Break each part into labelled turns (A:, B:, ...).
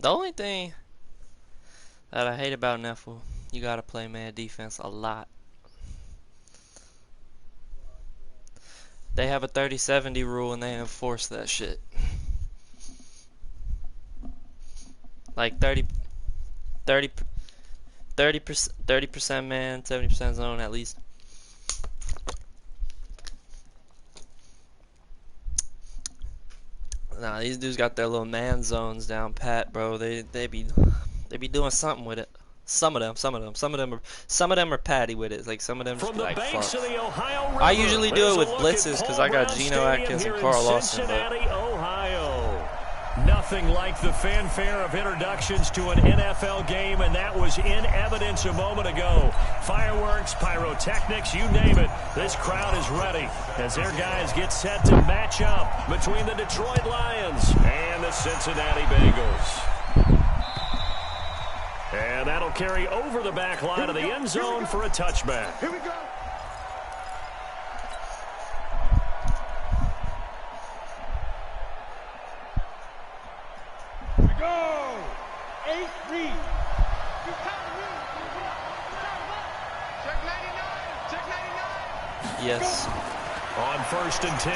A: The only thing that I hate about Neffel, you gotta play man defense a lot. They have a 30-70 rule and they enforce that shit. Like 30% man, 70% zone at least. Nah, these dudes got their little man zones down pat, bro. They be doing something with it. Some of them are patty with it. Like some of them just be like, fuck. I usually do it with blitzes because I got Geno Atkins and Carl Lawson.
B: Nothing like the fanfare of introductions to an NFL game, and that was in evidence a moment ago. Fireworks, pyrotechnics, you name it. This crowd is ready as their guys get set to match up between the Detroit Lions and the Cincinnati Bengals. And that'll carry over the back line of the end zone for a touchback.
C: Here we go. Go! 8 read. Check 99. Check 99.
A: Yes.
B: On 1st and 10.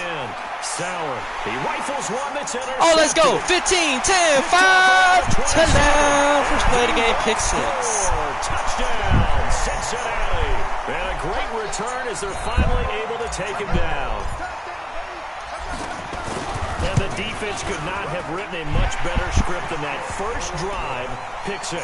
B: Sauer. He rifles one that's intercepted.
A: Oh, let's go. 15, 10, 5. Touchdown. First play of the game, pick 6.
B: Touchdown, Cincinnati. And a great return as they're finally able to take him down. And the defense could not have written a much better script than that first drive, pick 6.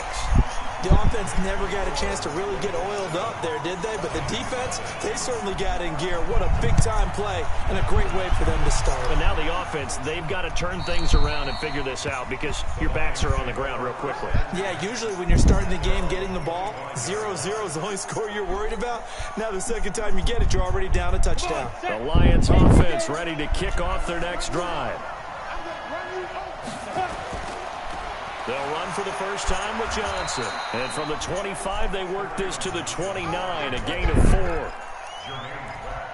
D: The offense never got a chance to really get oiled up there, did they? But the defense, they certainly got in gear. What a big-time play and a great way for them to start.
B: And now the offense, they've got to turn things around and figure this out because your backs are on the ground real quickly.
D: Yeah, usually when you're starting the game getting the ball, 0-0 is the only score you're worried about. Now the second time you get it, you're already down a touchdown.
B: The Lions offense ready to kick off their next drive. They'll run for the first time with Johnson. And from the 25, they work this to the 29, a gain of 4.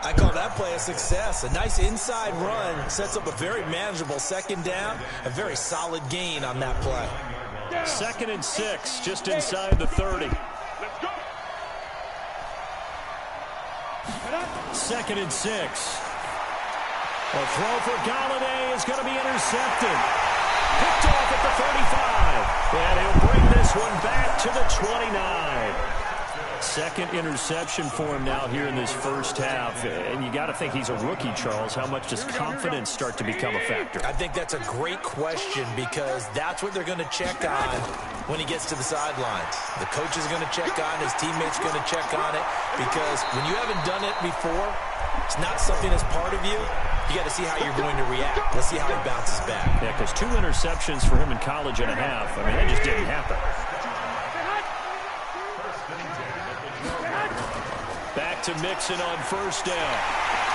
D: I call that play a success. A nice inside run sets up a very manageable second down. A very solid gain on that play.
B: 2nd and 6, just inside the 30. 2nd and 6. A throw for Galladay is going to be intercepted. Picked off at the 35. And he'll bring this one back to the 29. Second interception for him now here in this first half. And you got to think he's a rookie, Charles. How much does confidence start to become a factor?
D: I think that's a great question because that's what they're going to check on when he gets to the sidelines. The coach is going to check on, his teammates are going to check on it because when you haven't done it before, it's not something that's part of you. You got to see how you're going to react. Let's see how he bounces back.
B: Yeah, because 2 interceptions for him in college and a half. I mean, that just didn't happen. Back to Mixon on first down.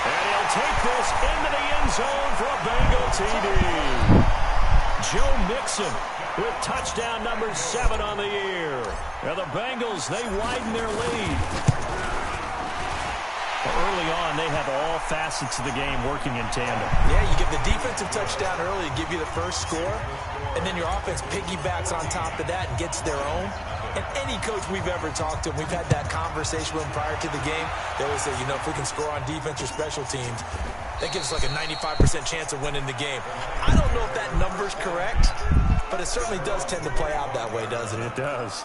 B: And he'll take this into the end zone for a Bengal TD. Joe Mixon with touchdown number 7 on the year. Now the Bengals, they widen their lead. Early on, they have all facets of the game working in tandem.
D: Yeah, you get the defensive touchdown early to give you the first score, and then your offense piggybacks on top of that and gets their own. And any coach we've ever talked to, we've had that conversation with them prior to the game, they always say, you know, if we can score on defense or special teams, that gives us like a 95% chance of winning the game. I don't know if that number's correct, but it certainly does tend to play out that way, doesn't it?
B: It does.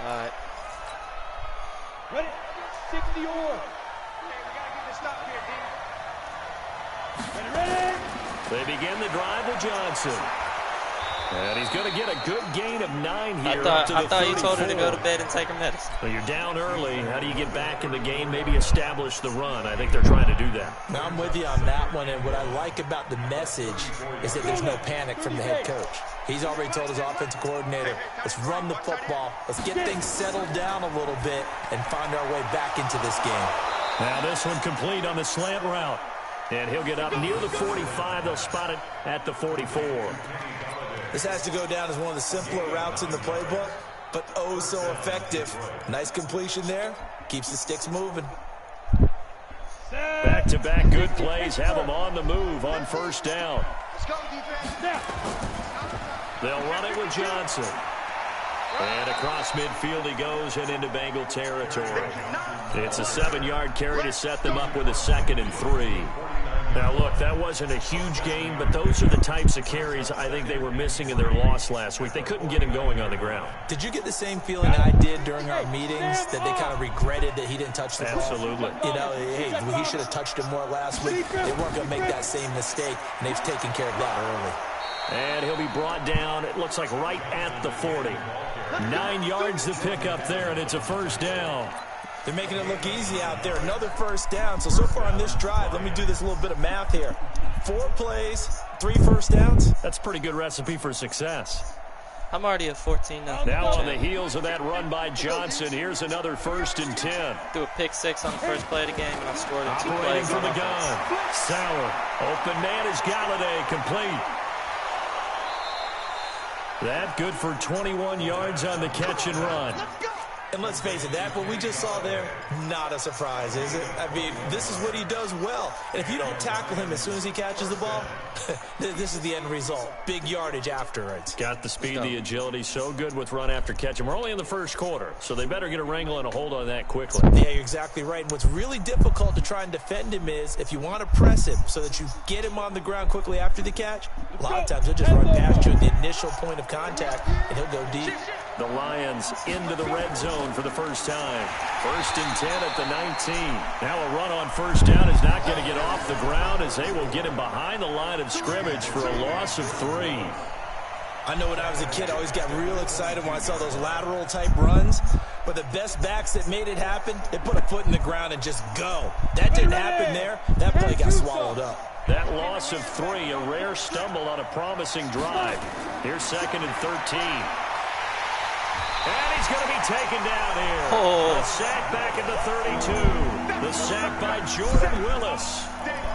A: All right.
C: Ready? 60 or. Okay, we got to get this stop here, D. Ready?
B: They begin the drive with Johnson. And he's going to get a good gain of 9 here.
A: I thought you told her to go to bed and take her medicine.
B: So you're down early. How do you get back in the game, maybe establish the run? I think they're trying to do that.
D: Now, I'm with you on that one, and what I like about the message is that there's no panic from the head coach. He's already told his offensive coordinator, let's run the football, let's get things settled down a little bit and find our way back into this game.
B: Now this one complete on the slant route. And he'll get up near the 45. They'll spot it at the 44.
D: This has to go down as one of the simpler routes in the playbook, but oh so effective. Nice completion there. Keeps the sticks moving.
B: Back-to-back good plays have them on the move on first down.
C: Let's go, defense.
B: They'll run it with Johnson. And across midfield he goes and into Bengal territory. It's a 7-yard carry to set them up with a 2nd and 3. Now, look, that wasn't a huge gain, but those are the types of carries I think they were missing in their loss last week. They couldn't get him going on the ground.
D: Did you get the same feeling I did during our meetings, that they kind of regretted that he didn't touch the ball?
B: Absolutely.
D: You know, hey, he should have touched it more last week. They weren't going to make that same mistake, and they've taken care of that early.
B: And he'll be brought down, it looks like right at the 40. 9 yards to pick up there, and it's a first down.
D: They're making it look easy out there. Another first down. So far on this drive, let me do this little bit of math here. 4 plays, 3 first downs.
B: That's a pretty good recipe for success.
A: I'm already at 14-0.
B: Now on the heels of that run by Johnson, here's another 1st and 10.
A: Threw a pick 6 on the first play of the game, and I scored in 2
B: Operating
A: plays.
B: from the gun. Sauer. Open man is Galladay. Complete. That good for 21 yards on the catch and run.
D: And let's face it, that what we just saw there, not a surprise, is it? I mean, this is what he does well. And if you don't tackle him as soon as he catches the ball, this is the end result. Big yardage afterwards.
B: Got the speed, the agility, so good with run after catch. And we're only in the first quarter, so they better get a wrangle and a hold on that quickly.
D: Yeah, you're exactly right. And what's really difficult to try and defend him is if you want to press him so that you get him on the ground quickly after the catch, a lot of times he'll just run past you at the initial point of contact, and he'll go deep.
B: The Lions into the red zone for the first time. 1st and 10 at the 19. Now a run on first down is not going to get off the ground as they will get him behind the line of scrimmage for a loss of 3.
D: I know when I was a kid, I always got real excited when I saw those lateral type runs. But the best backs that made it happen, they put a foot in the ground and just go. That didn't happen there. That play got swallowed up.
B: That loss of 3, a rare stumble on a promising drive. Here's 2nd and 13. And he's going to be taken down here.
A: Oh.
B: The sack back at the 32. The sack by Jordan Willis.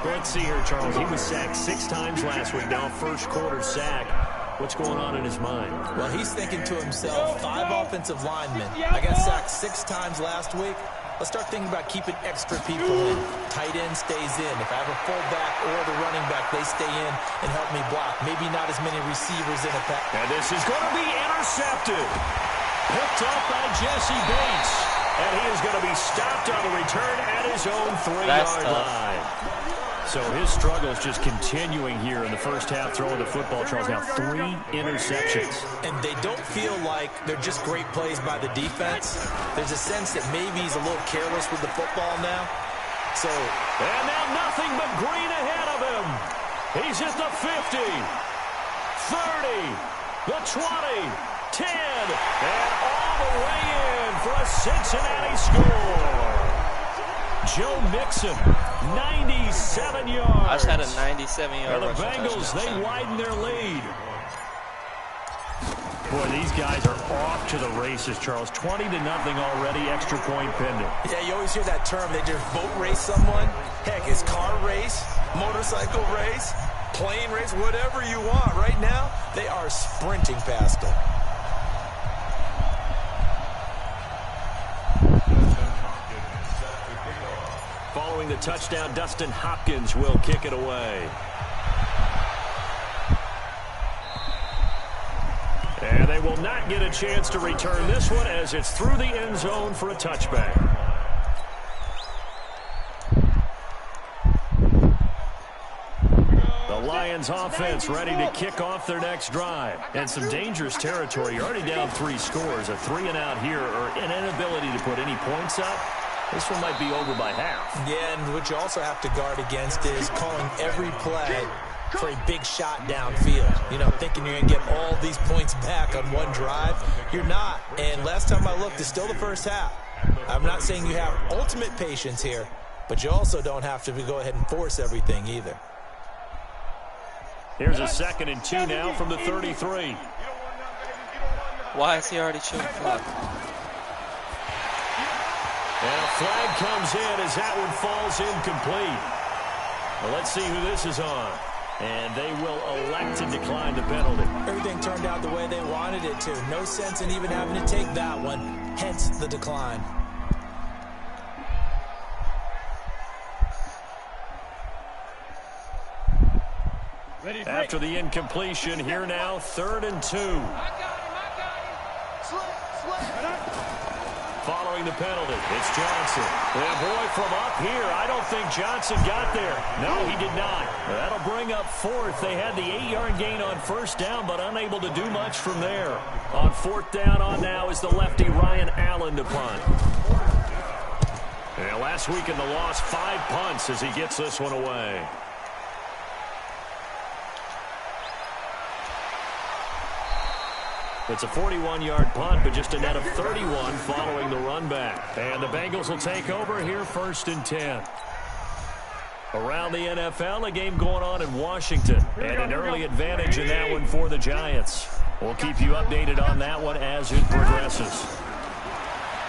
B: Let's see here, Charles. He was sacked 6 times last week. Now first quarter sack. What's going on in his mind?
D: Well, he's thinking to himself, 5 offensive linemen. I got sacked 6 times last week. Let's start thinking about keeping extra people in. Tight end stays in. If I have a fullback or the running back, they stay in and help me block. Maybe not as many receivers in a pack.
B: And this is going to be intercepted. Picked up by Jesse Bates. And he is going to be stopped on the return at his own 3-yard line. So his struggle is just continuing here in the first half throwing the football, Charles. Now 3 interceptions.
D: And they don't feel like they're just great plays by the defense. There's a sense that maybe he's a little careless with the football now. So,
B: and now nothing but green ahead of him. He's at the 50, 30, the 20. 10, and all the way in for a Cincinnati score. Joe Mixon, 97 yards.
A: I just had a 97-yard
B: rushing touchdown. The Bengals, they widen their lead. Boy, these guys are off to the races, Charles. 20-0 already, extra point pending.
D: Yeah, you always hear that term. They just boat race someone. Heck, it's car race, motorcycle race, plane race, whatever you want. Right now, they are sprinting past them.
B: Following the touchdown, Dustin Hopkins will kick it away. And they will not get a chance to return this one as it's through the end zone for a touchback. The Lions offense ready to kick off their next drive. And some dangerous territory. You're already down 3 scores. A 3-and-out here or an inability to put any points up. This one might be over by half.
D: Yeah, and what you also have to guard against is calling every play for a big shot downfield. You know, thinking you're going to get all these points back on one drive. You're not. And last time I looked, it's still the first half. I'm not saying you have ultimate patience here, but you also don't have to go ahead and force everything either.
B: Here's a 2nd and 2 now from the 33.
A: Why is he already chewing clock?
B: And a flag comes in as that one falls incomplete. Well, let's see who this is on. And they will elect to decline the penalty.
D: Everything turned out the way they wanted it to. No sense in even having to take that one, hence the decline.
B: After the incompletion, here now, 3rd and 2. Following the penalty, it's Johnson. And boy, from up here, I don't think Johnson got there. No, he did not. That'll bring up 4th. They had the 8-yard gain on 1st down, but unable to do much from there. On 4th down on now is the lefty Ryan Allen to punt. And last week in the loss, 5 punts as he gets this one away. It's a 41-yard punt, but just a net of 31 following the run back. And the Bengals will take over here 1st and 10. Around the NFL, a game going on in Washington. And an early advantage in that one for the Giants. We'll keep you updated on that one as it progresses.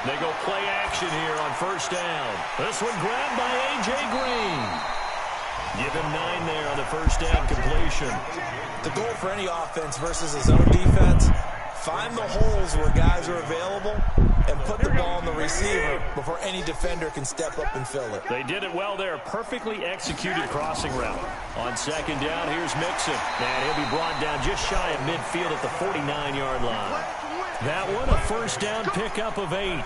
B: They go play action here on 1st down. This one grabbed by A.J. Green. Give him 9 there on the 1st down completion.
D: The goal for any offense versus his own defense, find the holes where guys are available and put the ball on the receiver before any defender can step up and fill it.
B: They did it well there. Perfectly executed crossing route. On 2nd down, here's Mixon. And he'll be brought down just shy of midfield at the 49-yard line. That one, a 1st down pickup of 8.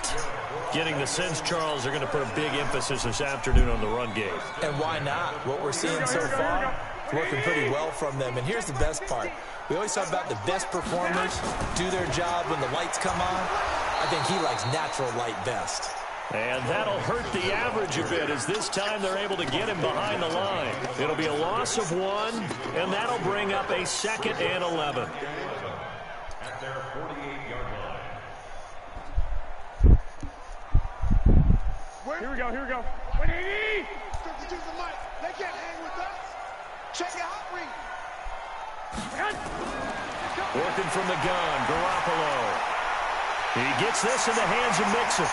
B: Getting the sense, Charles, are going to put a big emphasis this afternoon on the run game.
D: And why not? What we're seeing so far, working pretty well from them. And here's the best part. We always talk about the best performers do their job when the lights come on. I think he likes natural light best.
B: And that'll hurt the average a bit as this time they're able to get him behind the line. It'll be a loss of 1, and that'll bring up a 2nd and 11.
C: At their 48-yard line. Here we go, here we go. 180! They can't hang with us. Check it out, Reed.
B: Working from the gun, Garoppolo. He gets this in the hands of Mixon.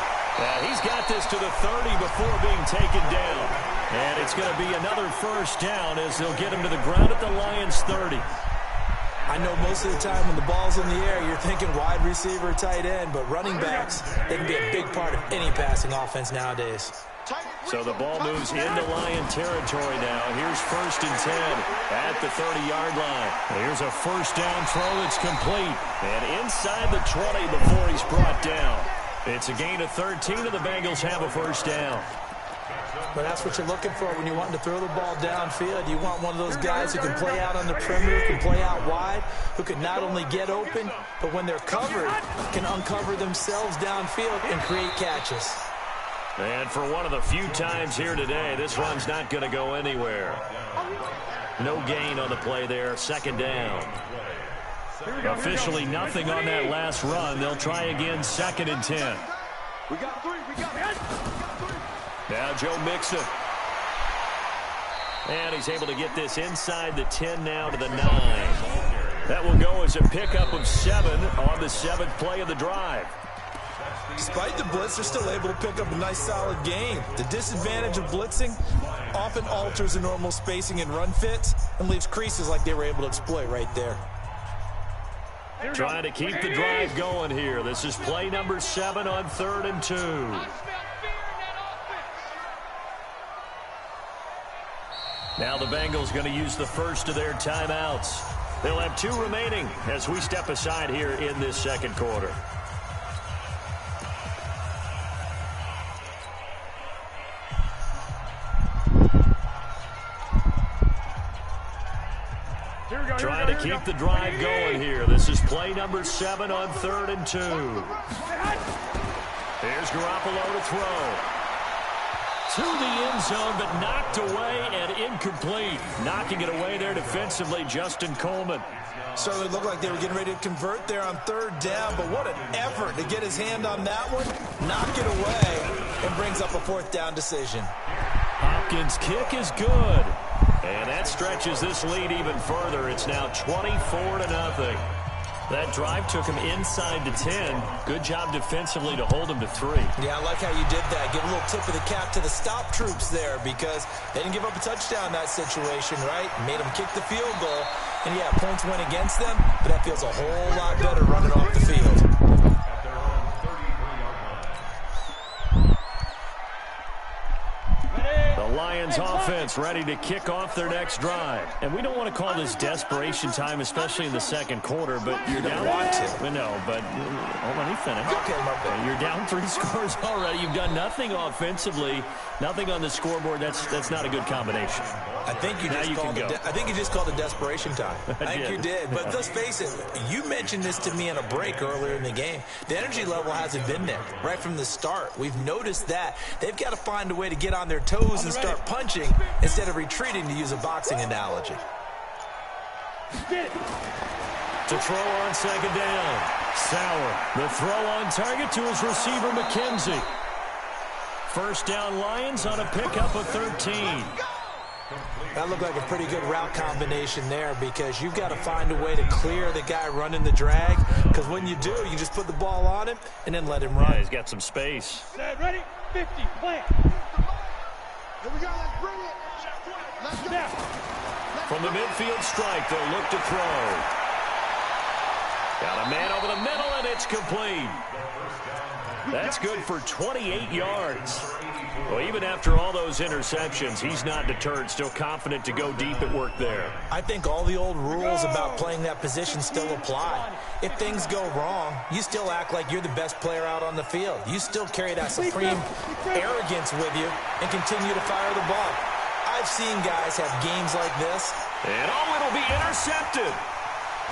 B: He's got this to the 30 before being taken down. And it's going to be another 1st down as they'll get him to the ground at the Lions' 30.
D: I know most of the time when the ball's in the air, you're thinking wide receiver, tight end, but running backs, they can be a big part of any passing offense nowadays.
B: So the ball moves into Lion territory now. Here's 1st and 10 at the 30-yard line. Here's a 1st down throw that's complete. And inside the 20 before he's brought down. It's a gain of 13, and the Bengals have a 1st down.
D: But that's what you're looking for when you're wanting to throw the ball downfield. You want one of those guys who can play out on the perimeter, can play out wide, who can not only get open, but when they're covered, can uncover themselves downfield and create catches.
B: And for one of the few times here today, this run's not going to go anywhere. No gain on the play there, 2nd down. Officially nothing on that last run. They'll try again, 2nd and 10.
C: We got 3, we got 3.
B: Now Joe Mixon. And he's able to get this inside the 10 now to the 9. That will go as a pickup of 7 on the 7th play of the drive.
D: Despite the blitz, they're still able to pick up a nice solid gain. The disadvantage of blitzing often alters the normal spacing and run fits and leaves creases like they were able to exploit right there.
B: Trying to keep the drive going here. This is play number 7 on 3rd and 2. Now the Bengals going to use the first of their timeouts. They'll have 2 remaining as we step aside here in this 2nd quarter. Trying to keep the drive going here. This is play number 7 on 3rd and 2. Here's Garoppolo to throw. To the end zone, but knocked away and incomplete. Knocking it away there defensively, Justin Coleman.
D: Certainly looked like they were getting ready to convert there on 3rd down, but what an effort to get his hand on that one, knock it away, and brings up a 4th down decision.
B: Hopkins' kick is good. And that stretches this lead even further. It's now 24-0. That drive took him inside to 10. Good job defensively to hold him to 3.
D: Yeah, I like how you did that. Give a little tip of the cap to the stop troops there because they didn't give up a touchdown in that situation, right? Made them kick the field goal. And, yeah, points went against them, but that feels a whole lot better running off the field.
B: The Lions offense offense ready to kick off their next drive. And we don't want to call this desperation time, especially in the second quarter, but you're down. No, but hold on, let me finish.
D: Okay,
B: you're down 3 scores already. You've done nothing offensively, nothing on the scoreboard. That's not a good combination.
D: I think you just called it desperation time. I think you did. But let's face it, you mentioned this to me in a break earlier in the game. The energy level hasn't been there right from the start. We've noticed that. They've got to find a way to get on their toes and start punching instead of retreating, to use a boxing analogy.
B: To throw on second down. Sauer, the throw on target to his receiver, McKenzie. First down, Lions on a pickup of 13.
D: That looked like a pretty good route combination there, because you've got to find a way to clear the guy running the drag, because when you do, you just put the ball on him and then let him run.
B: Yeah, he's got some space.
C: Set, ready, 50, plant.
E: Here we go, let's bring it. Let's go.
B: From the midfield strike, they'll look to throw. Got a man over the middle, and it's complete. That's good for 28 yards. Well, even after all those interceptions, he's not deterred, still confident to go deep at work there.
D: I think all the old rules about playing that position still apply. If things go wrong, you still act like you're the best player out on the field. You still carry that supreme arrogance with you and continue to fire the ball. I've seen guys have games like this.
B: And it'll be intercepted.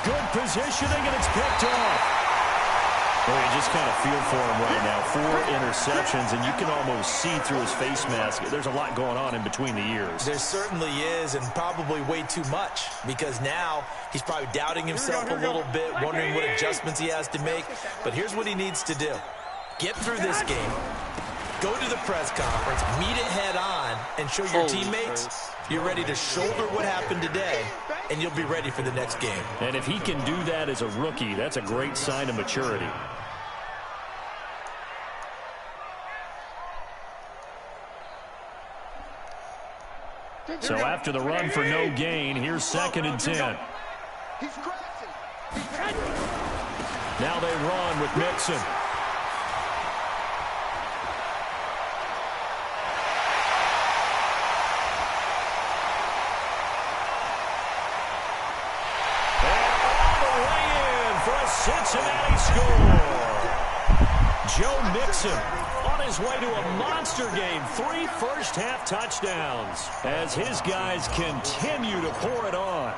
B: Good positioning, and it's picked off. Well, you just kind of feel for him right now. 4 interceptions, and you can almost see through his face mask. There's a lot going on in between the ears.
D: There certainly is, and probably way too much, because now he's probably doubting himself a little bit, wondering what adjustments he has to make. But here's what he needs to do. Get through this game, go to the press conference, meet it head on, and show your teammates you're ready to shoulder what happened today, and you'll be ready for the next game.
B: And if he can do that as a rookie, that's a great sign of maturity. So after the run for no gain, here's 2nd and 10. Now they run with Mixon. Cincinnati score. Joe Mixon on his way to a monster game. 3 first-half touchdowns as his guys continue to pour it on.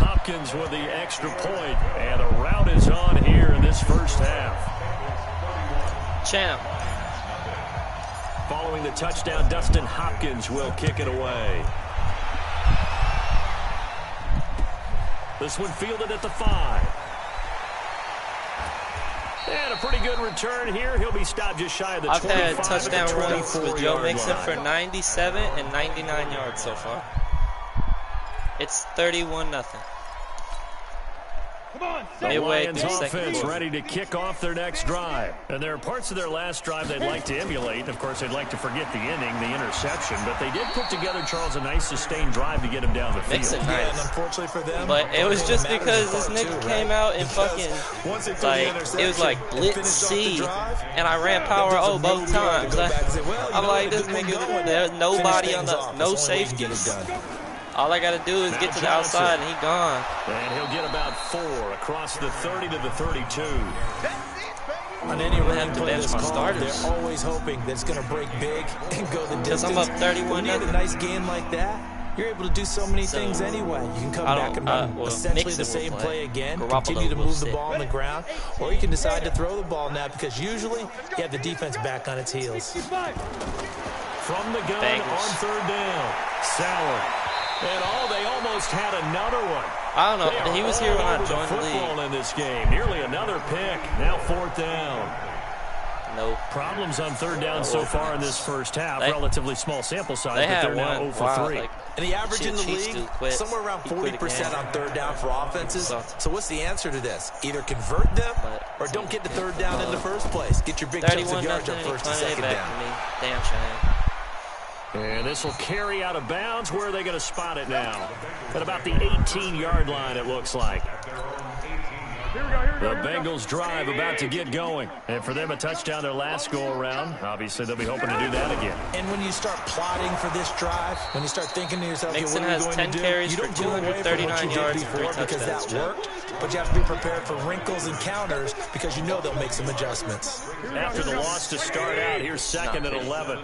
B: Hopkins with the extra point, and a rout is on here in this first half.
A: Champ.
B: Following the touchdown, Dustin Hopkins will kick it away. This one fielded at the 5. And a pretty good return here. He'll be stopped just shy of the 25.
A: I've had touchdown runs with Joe Mixon for 97 and 99 yards so far. It's 31-0.
B: The Lions offense ready to kick off their next drive. And there are parts of their last drive they'd like to emulate. Of course, they'd like to forget the inning, the interception. But they did put together, Charles, a nice sustained drive to get him down the field.
A: Mixon, nice.
D: Yeah, and unfortunately for them,
A: but it was just because this nigga came out and fucking, like, it was like blitz C, and I ran power O both times. I'm like, this nigga, there's nobody on the, no safeties. All I got to do is get to the outside, and he gone.
B: And he'll get about 4 across the 30 to the 32.
D: On any run play
A: bench
D: this
A: my
D: call,
A: starters.
D: they're always hoping that it's going to break big and go the distance.
A: Because I'm up 31-0.
D: When you have a nice game like that, you're able to do so many things anyway. You can come back and run essentially the same play again, continue to move the ball on the ground, or you can decide to throw the ball now, because usually you have the defense back on its heels.
B: From the gun on 3rd down, Sauer. And they almost had another one.
A: I don't know. He was here when I joined the league.
B: In this game. Nearly another pick. Now 4th down.
A: Nope.
B: Problems on 3rd down so far in this first half. Relatively small sample size,
A: but
B: they're now 0 for 3.
D: And the average in the league, somewhere around 40% on 3rd down for offenses. So what's the answer to this? Either convert them or don't get to 3rd down in the first place. Get your big chunks of yards up 1st and 2nd down.
A: Damn shame.
B: And this will carry out of bounds. Where are they going to spot it now? At about the 18-yard line, it looks like. The Bengals drive about to get going. And for them, a touchdown their last go-around. Obviously, they'll be hoping to do that again.
D: And when you start plotting for this drive, when you start thinking to yourself,
A: Mixon
D: what are you
A: has
D: going
A: 10
D: to do?
A: carries
D: You
A: for
D: don't go away from what
A: 239
D: you
A: yards
D: did
A: and 3
D: before because that
A: touchdowns.
D: worked, but you have to be prepared for wrinkles and counters because you know they'll make some adjustments.
B: After the loss to start out, here's second and 11.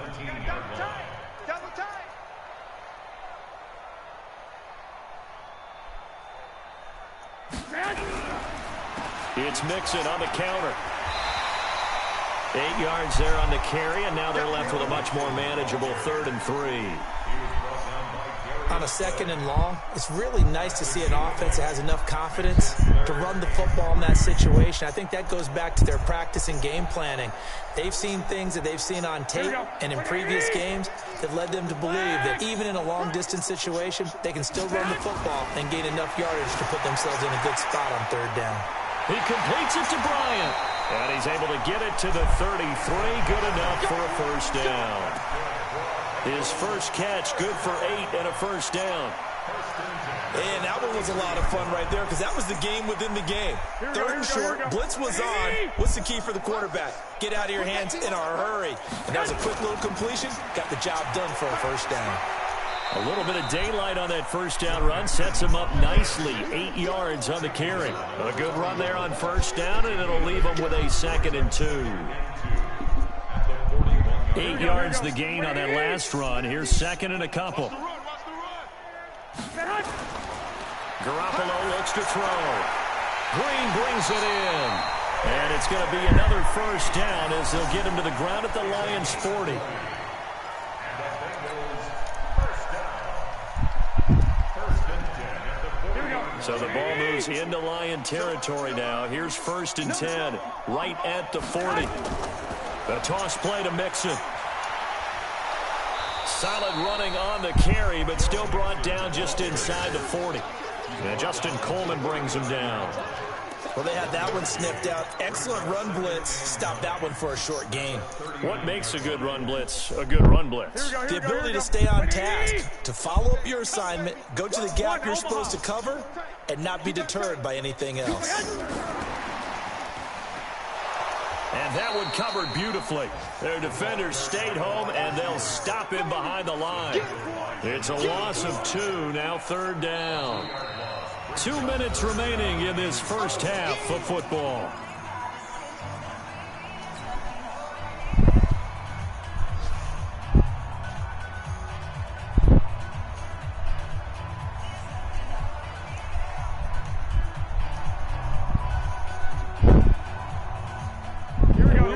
B: It's Mixon on the counter. 8 yards there on the carry, and now they're left with a much more manageable 3rd and 3.
D: On a 2nd and long, it's really nice to see an offense that has enough confidence to run the football in that situation. I think that goes back to their practice and game planning. They've seen things that they've seen on tape and in previous games that led them to believe that even in a long-distance situation, they can still run the football and gain enough yardage to put themselves in a good spot on 3rd down.
B: He completes it to Bryant, and he's able to get it to the 33. Good enough for a 1st down. His first catch, good for 8 and a 1st down.
D: And that one was a lot of fun right there because that was the game within the game. 3rd and short, blitz was on. What's the key for the quarterback? Get out of your hands in a hurry. And that was a quick little completion. Got the job done for a 1st down.
B: A little bit of daylight on that 1st down run sets him up nicely. 8 yards on the carry. A good run there on 1st down, and it'll leave him with a 2nd and 2. 8 yards the gain on that last run. Here's 2nd and a couple. Garoppolo looks to throw. Green brings it in. And it's going to be another 1st down as they'll get him to the ground at the Lions' 40. So the ball moves into Lion territory now. Here's 1st and 10, right at the 40. The toss play to Mixon. Solid running on the carry, but still brought down just inside the 40. And Justin Coleman brings him down.
D: Well, they had that one sniffed out. Excellent run blitz. Stopped that one for a short gain.
B: What makes a good run blitz a good run blitz?
D: The ability to stay on task, to follow up your assignment, go to the gap you're supposed to cover, and not be deterred by anything else.
B: And that one covered beautifully. Their defenders stayed home, and they'll stop him behind the line. It's a loss of 2, now 3rd down. 2 minutes remaining in this 1st half of football.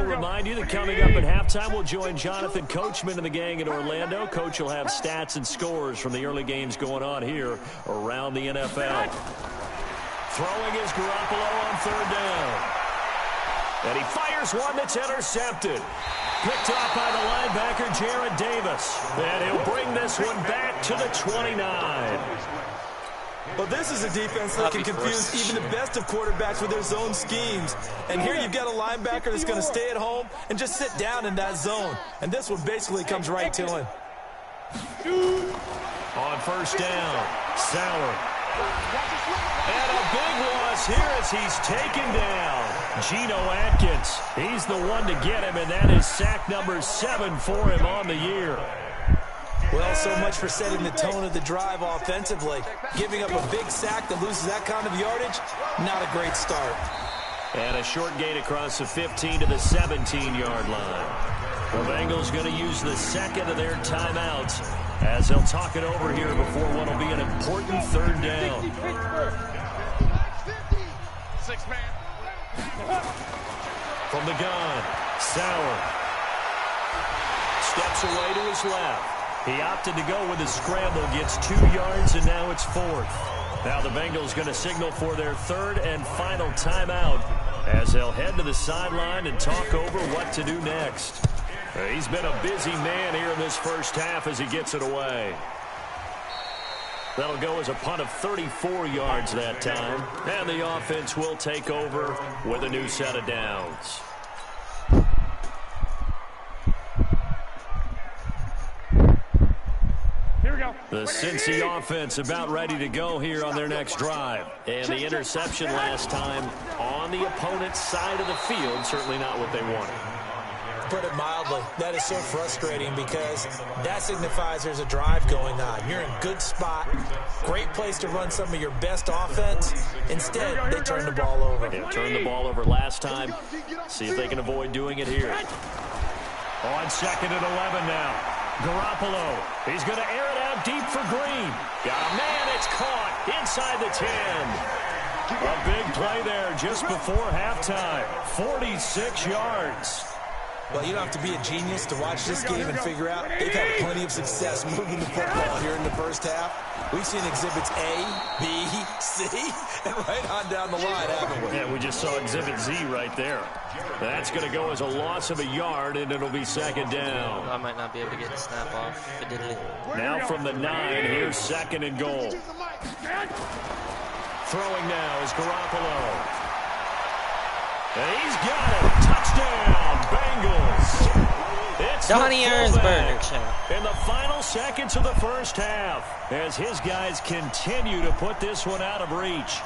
B: Remind you that coming up at halftime, we'll join Jonathan Coachman and the gang in Orlando. Coach will have stats and scores from the early games going on here around the NFL. Throwing is Garoppolo on 3rd down. And he fires one that's intercepted. Picked off by the linebacker, Jared Davis. And he'll bring this one back to the 29.
D: Well, this is a defense that can confuse even the best of quarterbacks with their zone schemes. And here you've got a linebacker that's going to stay at home and just sit down in that zone. And this one basically comes right to him.
B: On 1st down, Sauer. And a big loss here as he's taken down. Geno Atkins, he's the one to get him, and that is sack number 7 for him on the year.
D: Well, so much for setting the tone of the drive offensively. Giving up a big sack that loses that kind of yardage, not a great start.
B: And a short gain across the 15 to the 17-yard line. The Bengals going to use the 2nd of their timeouts as they'll talk it over here before what will be an important 3rd down. From the gun, Sauer steps away to his left. He opted to go with a scramble, gets 2 yards, and now it's 4th. Now the Bengals going to signal for their 3rd and final timeout as they'll head to the sideline and talk over what to do next. He's been a busy man here in this 1st half as he gets it away. That'll go as a punt of 34 yards that time, and the offense will take over with a new set of downs. The The Cincy offense about ready to go here on their next drive. And the interception last time on the opponent's side of the field, certainly not what they wanted.
D: Put it mildly, that is so frustrating because that signifies there's a drive going on. You're in a good spot, great place to run some of your best offense. Instead, they turn the ball over.
B: Yeah, turned the ball over last time. See if they can avoid doing it here. On 2nd and 11 now. Garoppolo, he's going to air it out deep for Green. Got a man, it's caught inside the 10. A big play there just before halftime. 46 yards.
D: Well, you don't have to be a genius to watch this game and figure out they've had plenty of success moving the football here in the first half. We've seen exhibits A, B, C, and right on down the line, haven't we?
B: Yeah, we just saw exhibit Z right there. That's going to go as a loss of a yard, and it'll be 2nd down.
A: I might not be able to get the snap off.
B: Now from the 9, here's 2nd and goal. Throwing now is Garoppolo. And he's got it. Touchdown, Bengals. It's
A: Donnie Earnsberger.
B: In the final seconds of the first half, as his guys continue to put this one out of reach.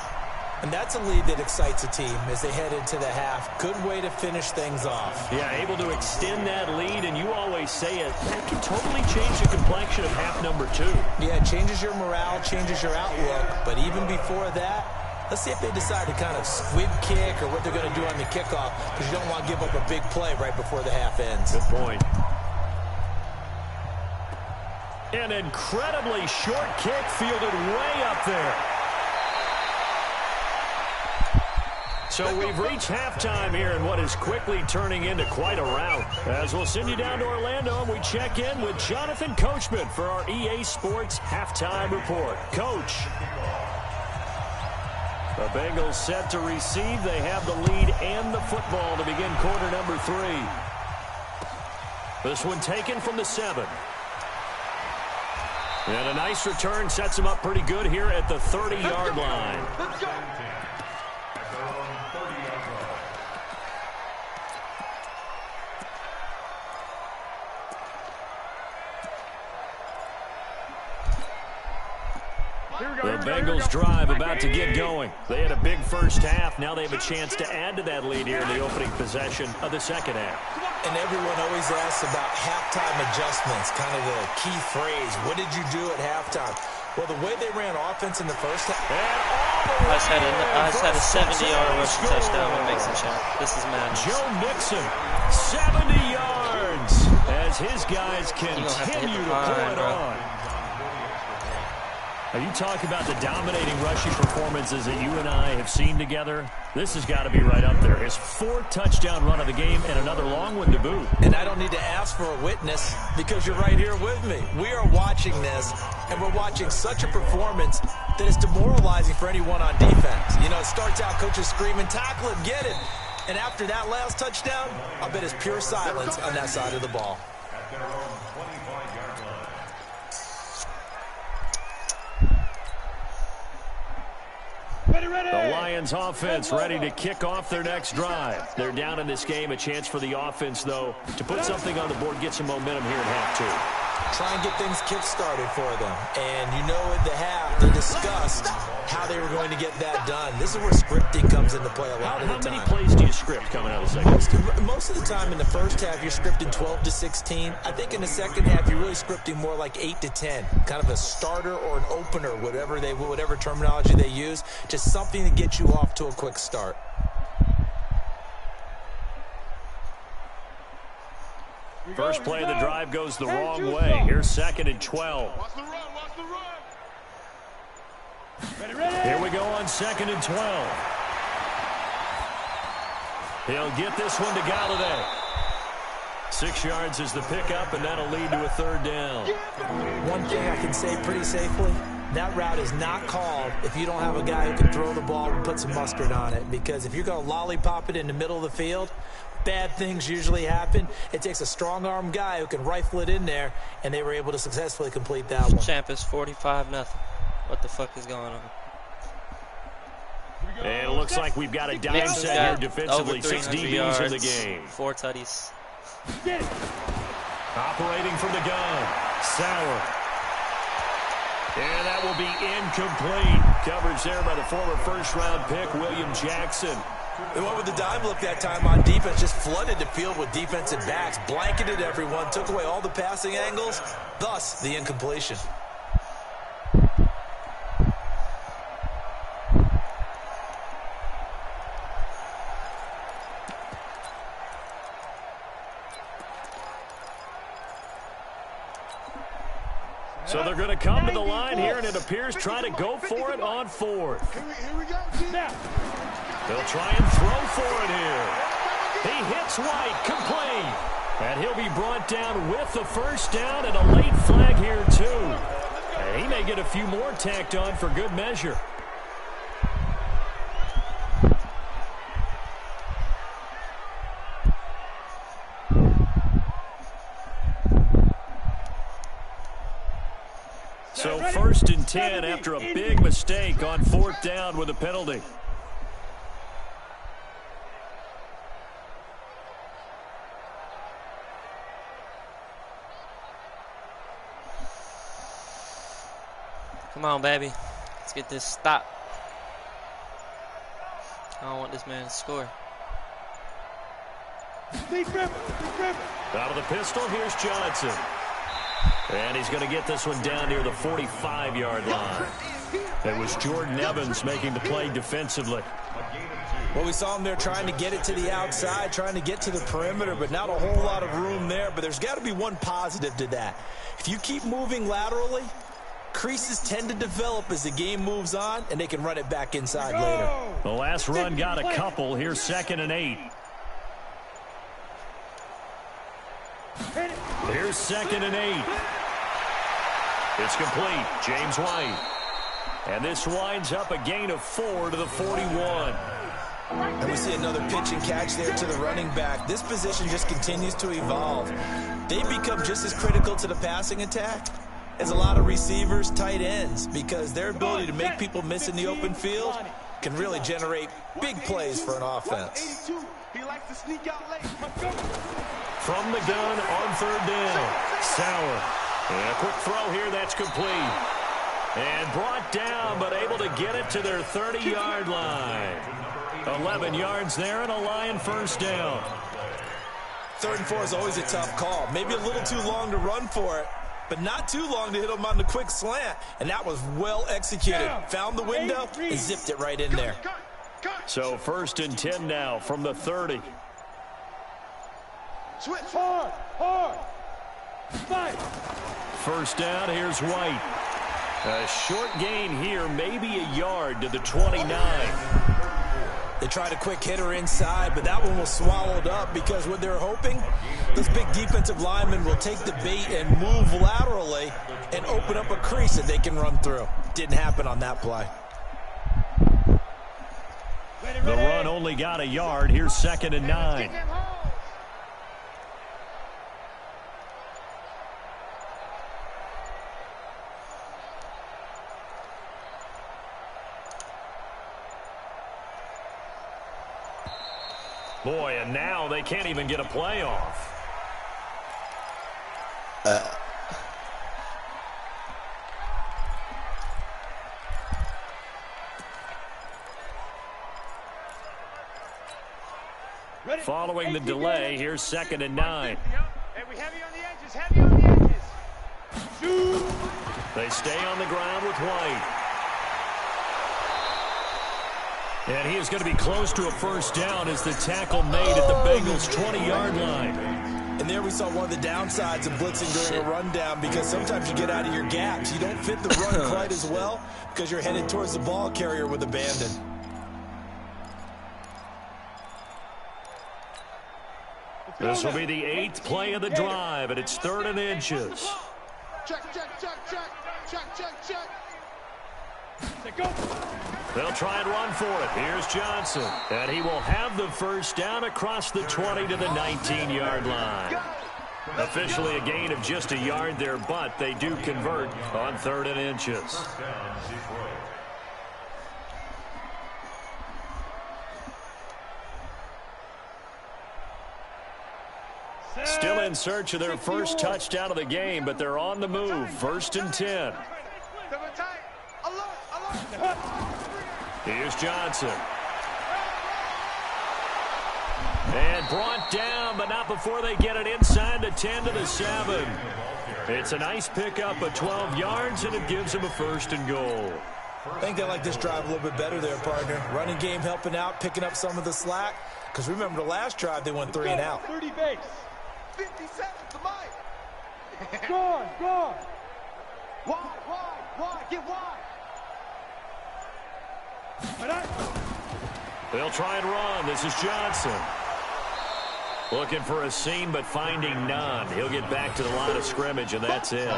D: And that's a lead that excites a team as they head into the half. Good way to finish things off.
B: Yeah, able to extend that lead, and you always say it, that can totally change the complexion of half number 2.
D: Yeah, it changes your morale, changes your outlook, but even before that, let's see if they decide to kind of squib kick or what they're going to do on the kickoff, because you don't want to give up a big play right before the half ends.
B: Good point. An incredibly short kick fielded way up there. So we've reached halftime here in what is quickly turning into quite a rout. As we'll send you down to Orlando, and we check in with Jonathan Coachman for our EA Sports Halftime Report. Coach. The Bengals set to receive. They have the lead and the football to begin quarter number 3. This one taken from the 7. And a nice return sets them up pretty good here at the 30-yard line. The Bengals drive about to get going. They had a big first half. Now they have a chance to add to that lead here in the opening possession of the second half.
D: And everyone always asks about halftime adjustments, kind of the key phrase. What did you do at halftime? Well, the way they ran offense in the first half.
A: I just had a 70-yard rushing touchdown with Mixon. This is madness.
B: Joe Mixon, 70 yards as his guys continue to pull it on. Are you talking about the dominating rushing performances that you and I have seen together? This has got to be right up there. His 4th touchdown run of the game and another long one to boot.
D: And I don't need to ask for a witness because you're right here with me. We are watching this, and we're watching such a performance that is demoralizing for anyone on defense. You know, it starts out coaches screaming, tackle it, get it. And after that last touchdown, I'll bet it's pure silence on that side of the ball.
B: The Lions offense ready to kick off their next drive. They're down in this game. A chance for the offense, though, to put something on the board, get some momentum here in half 2.
D: Try and get things kick-started for them. And you know at the half, they discussed how they were going to get that done. This is where scripting comes into play a lot of the time.
B: How many plays do you script coming out of the second?
D: Most of the time in the first half, you're scripting 12 to 16. I think in the second half, you're really scripting more like 8 to 10. Kind of a starter or an opener, whatever terminology they use. Just something to get you off to a quick start.
B: First play of the drive goes the wrong way. Here's 2nd and 12. Here we go on 2nd and 12. He'll get this one to Galladay. 6 yards is the pickup, and that'll lead to a 3rd down.
D: One thing I can say pretty safely, that route is not called if you don't have a guy who can throw the ball and put some mustard on it. Because if you're going to lollipop it in the middle of the field, bad things usually happen. It takes a strong-arm guy who can rifle it in there, and they were able to successfully complete that one.
A: Champ is 45-0. What the fuck is going on?
B: And it looks like we've got a dime set here defensively. 6 DBs
A: yards,
B: in the game.
A: 4 tutties.
B: Operating from the gun. Sauer. And that will be incomplete. Coverage there by the former first-round pick, William Jackson.
D: They went with the dime look that time on defense, just flooded the field with defensive backs, blanketed everyone, took away all the passing angles, thus the incompletion.
B: So they're going to come to the line here, and it appears trying to go for it on fourth.
E: Here we go. Now.
B: They'll try and throw for it here. He hits White, complete. And he'll be brought down with the first down and a late flag here, too. And he may get a few more tacked on for good measure. So 1st and 10 after a big mistake on 4th down with a penalty.
A: Come on, baby. Let's get this stop. I don't want this man to score.
B: Out of the pistol, here's Johnson. And he's going to get this one down near the 45-yard line. It was Jordan Evans making the play defensively.
D: Well, we saw him there trying to get it to the outside, trying to get to the perimeter, but not a whole lot of room there. But there's got to be one positive to that. If you keep moving laterally, creases tend to develop as the game moves on, and they can run it back inside later.
B: The last run got a couple. Here's 2nd and 8. Here's 2nd and 8. It's complete. James White. And this winds up a gain of 4 to the 41.
D: And we see another pitch and catch there to the running back. This position just continues to evolve. They become just as critical to the passing attack as a lot of receivers, tight ends, because their ability to make people miss in the open field can really generate big plays for an offense.
E: He likes to sneak out late.
B: From the gun on 3rd down. Sauer. And a quick throw here, that's complete. And brought down, but able to get it to their 30-yard line. 11 yards there and a Lion first down.
D: 3rd and 4 is always a tough call. Maybe a little too long to run for it, but not too long to hit him on the quick slant. And that was well executed. Found the window and zipped it right in there.
B: So 1st and 10 now from the 30.
E: Switch. Hard. Fight.
B: First down, here's White. A short gain here, maybe a yard to the 29.
D: They tried a quick hitter inside, but that one was swallowed up because what they're hoping, this big defensive lineman will take the bait and move laterally and open up a crease that they can run through. Didn't happen on that play.
B: The run only got a yard. Here's 2nd and 9. Boy, and now they can't even get a play off. Following the delay, here's 2nd and 9.
C: And we heavy on the edges, heavy on the edges. Shoot.
B: They stay on the ground with White. And he is going to be close to a first down as the tackle made at the Bengals' 20-yard line.
D: And there we saw one of the downsides of blitzing during a rundown, because sometimes you get out of your gaps. You don't fit the run quite as well because you're headed towards the ball carrier with abandon.
B: This will be the 8th play of the drive, and it's 3rd and inches.
E: Check.
B: They'll try and run for it. Here's Johnson. And he will have the first down across the 20 to the 19-yard line. Officially a gain of just a yard there, but they do convert on 3rd and inches. Still in search of their first touchdown of the game, but they're on the move. 1st and 10. Here's Johnson. And brought down, but not before they get it inside the 10 to the 7. It's a nice pickup of 12 yards, and it gives them a 1st and goal.
D: I think they like this drive a little bit better there, partner. Running game helping out, picking up some of the slack. Because remember, the last drive, they went 3 and out.
C: 30 base.
E: 50 seconds to Mike.
C: Gone.
E: Wide. Get wide.
B: They'll try and run. This is Johnson. Looking for a seam, but finding none. He'll get back to the line of scrimmage, and that's it.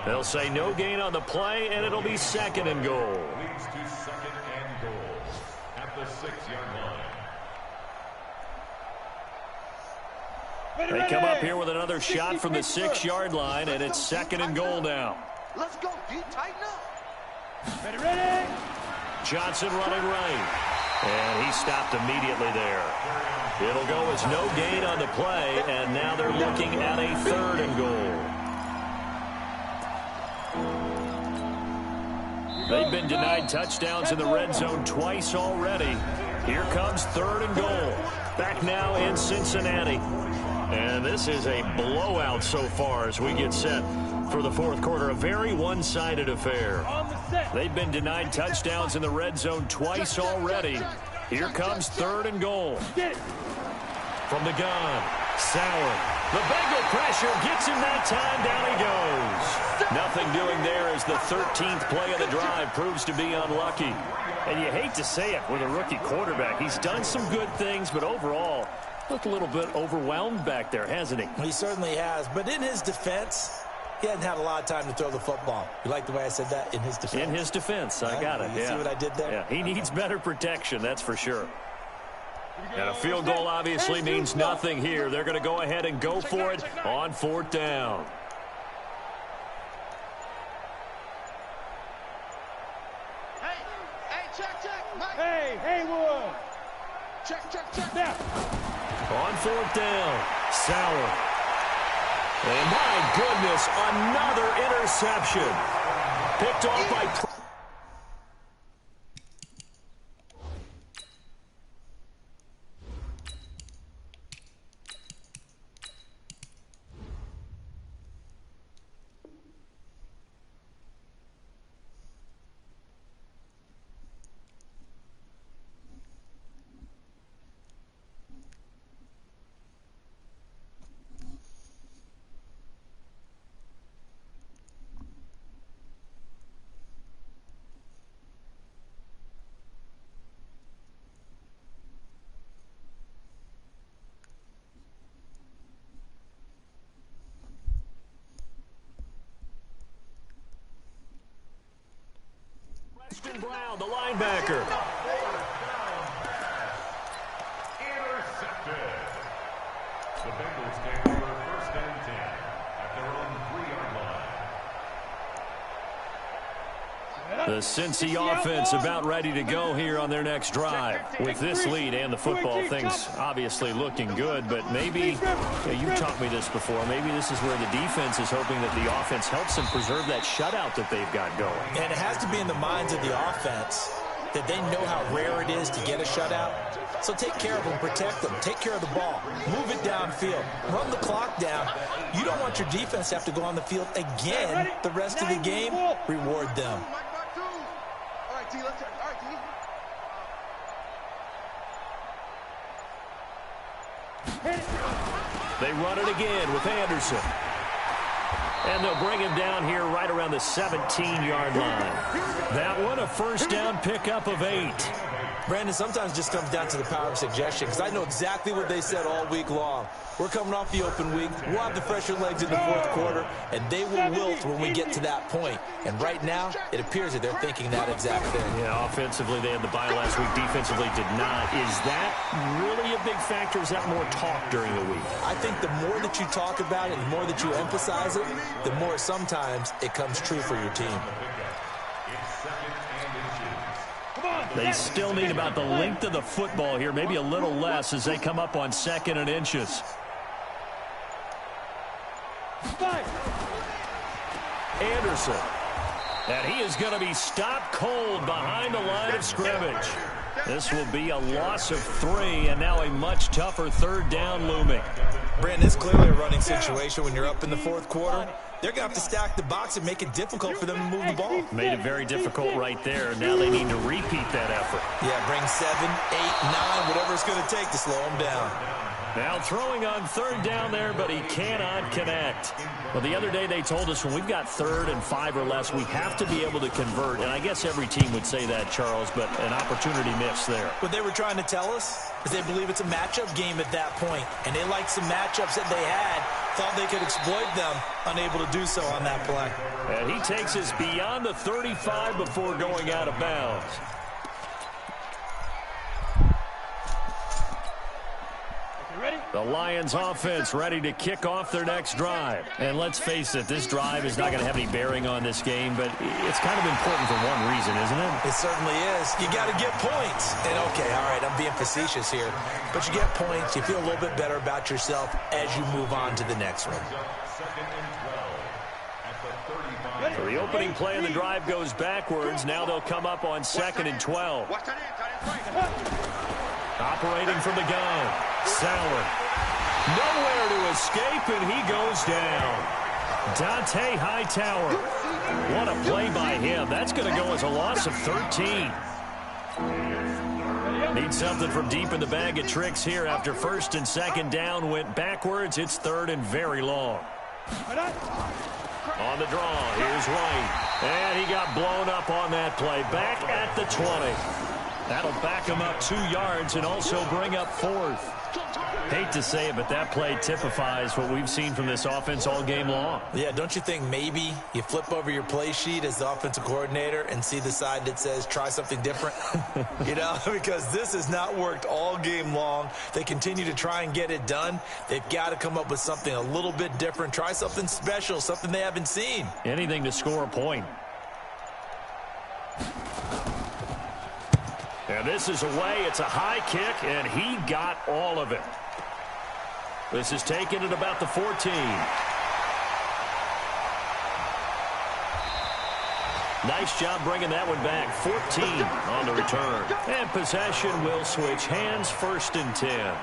B: They'll say no gain on the play, and it'll be 2nd and goal.
F: Leads to 2nd and goal at the 6-yard line.
B: They come up here with another shot from the 6-yard line, and it's 2nd and goal now.
E: Let's go, D. Tighten up.
C: Ready.
B: Johnson running right. And he stopped immediately there. It'll go as no gain on the play, and now they're looking at a 3rd and goal. They've been denied touchdowns in the red zone twice already. Here comes 3rd and goal. Back now in Cincinnati. And this is a blowout so far as we get set for the 4th quarter. A very one-sided affair. They've been denied touchdowns in the red zone twice already. Here comes 3rd and goal. From the gun, Sauer. The Bengal pressure gets him that time. Down he goes. Nothing doing there as the 13th play of the drive proves to be unlucky. And you hate to say it with a rookie quarterback. He's done some good things, but overall, looked a little bit overwhelmed back there, hasn't he?
D: He certainly has. But in his defense, he hadn't had a lot of time to throw the football. You like the way I said that? In his defense?
B: In his defense. I got it.
D: You see what I did there?
B: Yeah, he needs better protection, that's for sure. And a field goal obviously means nothing here. They're going to go ahead and go for it on 4th down.
E: Check, Mike.
C: Hey, Haywood.
E: Check.
C: Now.
B: On 4th down, Sauer. And my goodness, another interception. Picked off by... Brown, the linebacker.
F: Intercepted. The Bengals take over 1st and 10 at their own 3-yard line.
B: The Cincy offense about ready to go here on their next drive. With this lead and the football, things obviously looking good, but maybe, you taught me this before, maybe this is where the defense is hoping that the offense helps them preserve that shutout that they've got going.
D: And it has to be in the minds of the offense that they know how rare it is to get a shutout. So take care of them, protect them, take care of the ball, move it downfield, run the clock down. You don't want your defense to have to go on the field again the rest of the game. Reward them.
E: All right, T, let's go. All right, T.
B: They run it again with Anderson. And they'll bring him down here right around the 17-yard line. That one, a 1st down pickup of 8.
D: Brandon, sometimes just comes down to the power of suggestion, because I know exactly what they said all week long. We're coming off the open week. We'll have the fresher legs in the 4th quarter, and they will wilt when we get to that point. And right now, it appears that they're thinking that exact thing.
B: Yeah, offensively, they had the bye last week. Defensively, did not. Is that really a big factor? Is that more talk during the week?
D: I think the more that you talk about it, the more that you emphasize it, the more sometimes it comes true for your team.
B: They still need about the length of the football here, maybe a little less as they come up on 2nd and inches. Anderson. And he is going to be stopped cold behind the line of scrimmage. This will be a loss of 3, and now a much tougher third down looming.
D: Brandon, it's clearly a running situation when you're up in the fourth quarter. They're going to have to stack the box and make it difficult for them to move the ball.
B: Made it very difficult right there. Now they need to repeat that effort.
D: Yeah, bring 7, 8, 9, whatever it's going to take to slow them down.
B: Now throwing on third down there, but he cannot connect. Well, the other day they told us when we've got 3rd and 5 or less, we have to be able to convert. And I guess every team would say that, Charles, but an opportunity missed there.
D: What they were trying to tell us is they believe it's a matchup game at that point, and they liked some matchups that they had, thought they could exploit them, unable to do so on that play.
B: And he takes us beyond the 35 before going out of bounds. The Lions offense ready to kick off their next drive. And let's face it, this drive is not going to have any bearing on this game, but it's kind of important for one reason, isn't it?
D: It certainly is. You got to get points. And okay, all right, I'm being facetious here, but you get points, you feel a little bit better about yourself as you move on to the next one.
B: So the opening play of the drive goes backwards. Now they'll come up on 2nd and 12. Operating from the gun, Sauer. Nowhere to escape, and he goes down. Dante Hightower. What a play by him. That's going to go as a loss of 13. Need something from deep in the bag of tricks here after 1st and 2nd down went backwards. It's 3rd and very long. On the draw, here's White. And he got blown up on that play. Back at the 20. That'll back him up 2 yards and also bring up 4th. Hate to say it, but that play typifies what we've seen from this offense all game long.
D: Yeah, don't you think maybe you flip over your play sheet as the offensive coordinator and see the side that says try something different? You know, because this has not worked all game long. They continue to try and get it done. They've got to come up with something a little bit different. Try something special, something they haven't seen.
B: Anything to score a point. And this is away. It's a high kick, and he got all of it. This is taken at about the 14. Nice job bringing that one back. 14 on the return. And possession will switch hands. 1st and 10.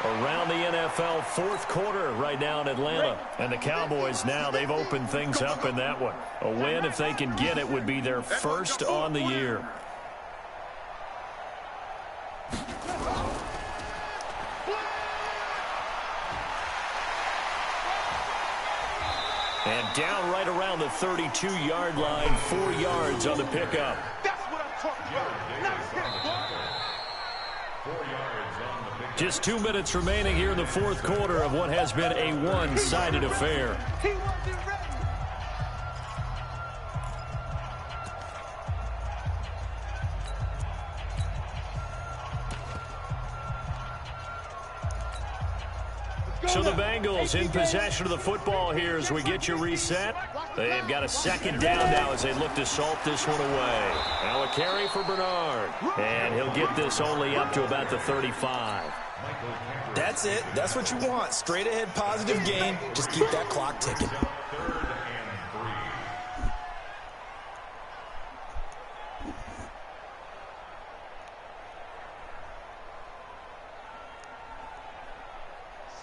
B: Around the NFL, 4th quarter right now in Atlanta. And the Cowboys now, they've opened things up in that one. A win, if they can get it, would be their 1st on the year. And down right around the 32-yard line, 4 yards on the pickup.
E: That's what I'm talking about.
B: Just 2 minutes remaining here in the 4th quarter of what has been a one-sided affair.
E: He wasn't ready.
B: So the Bengals in possession of the football here as we get you reset. They've got a 2nd down now as they look to salt this one away. Now a carry for Bernard. And he'll get this only up to about the 35.
D: That's it. That's what you want. Straight ahead positive gain. Just keep that clock ticking.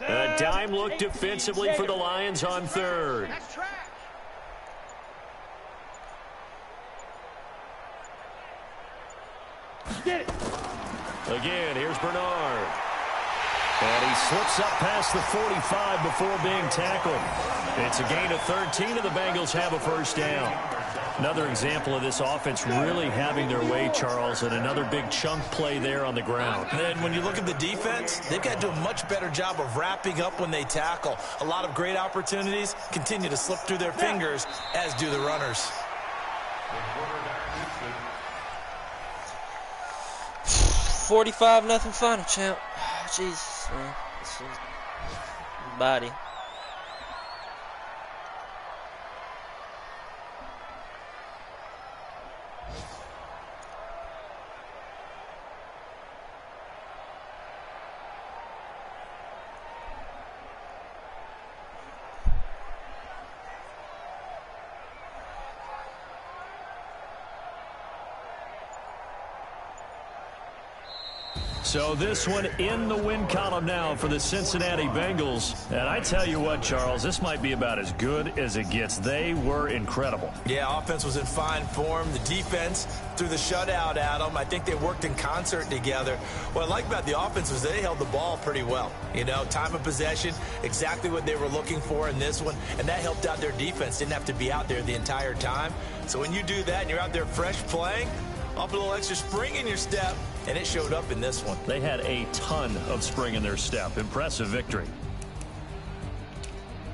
B: A dime look defensively for the Lions on 3rd. Again, here's Bernard. And he slips up past the 45 before being tackled. It's a gain of 13, and the Bengals have a 1st down. Another example of this offense really having their way, Charles, and another big chunk play there on the ground.
D: And then when you look at the defense, they've got to do a much better job of wrapping up when they tackle. A lot of great opportunities continue to slip through their fingers, as do the runners.
A: 45-0 final, champ. Jesus, man. This is body.
B: So this one in the win column now for the Cincinnati Bengals. And I tell you what, Charles, this might be about as good as it gets. They were incredible.
D: Yeah, offense was in fine form. The defense threw the shutout at them. I think they worked in concert together. What I like about the offense was they held the ball pretty well. You know, time of possession, exactly what they were looking for in this one. And that helped out their defense. Didn't have to be out there the entire time. So when you do that and you're out there fresh playing, up a little extra spring in your step, and it showed up in this one.
B: They had a ton of spring in their step. Impressive victory.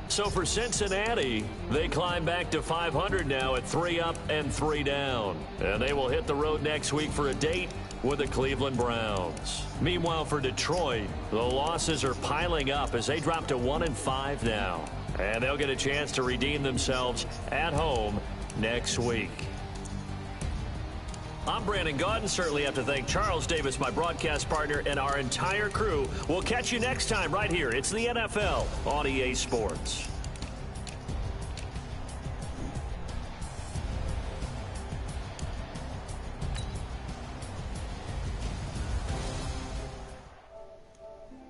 B: So for Cincinnati, they climb back to 500 now at 3 up and 3 down. And they will hit the road next week for a date with the Cleveland Browns. Meanwhile, for Detroit, the losses are piling up as they drop to 1-5 now. And they'll get a chance to redeem themselves at home next week. I'm Brandon Gaudin. Certainly have to thank Charles Davis, my broadcast partner, and our entire crew. We'll catch you next time right here. It's the NFL on EA Sports.